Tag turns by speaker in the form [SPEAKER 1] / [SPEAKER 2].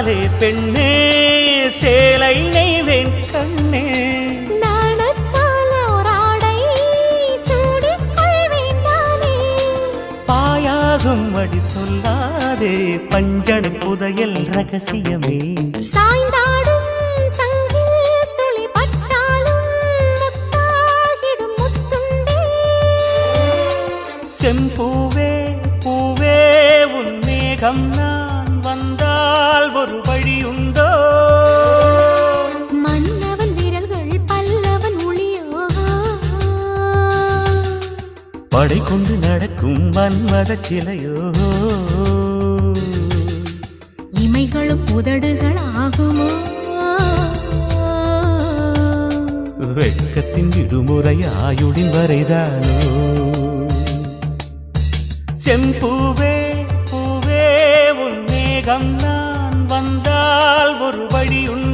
[SPEAKER 1] சொல்லாதே பெண்ணே சேலை நெய்வேன் கண்ணே பாயாகும் அடி சொல்லாதே பஞ்சனை புதையல் ரகசியமே
[SPEAKER 2] சாய்ந்தாடும் சங்கில் துளி பட்டாலும் முத்தாகிடும் முத்துண்டே
[SPEAKER 1] செம்பூவே பூவே உன் மேகம் நான் வந்தால் ஒரு வழியுண்டோ
[SPEAKER 2] மன்னவன் விரல்கள் பல்லவன் ஒளியோ
[SPEAKER 1] படை கொண்டு நடக்கும் மன்மத சிலையோ
[SPEAKER 2] இமைகளும் உதடுகள் ஆகுமோ
[SPEAKER 1] வெட்கத்தின் விடுமுறை ஆயுடின் வரைதானோ செம்பூவே பூவே உன் மேகம் நான் வந்தால் ஒரு வழி உண்டு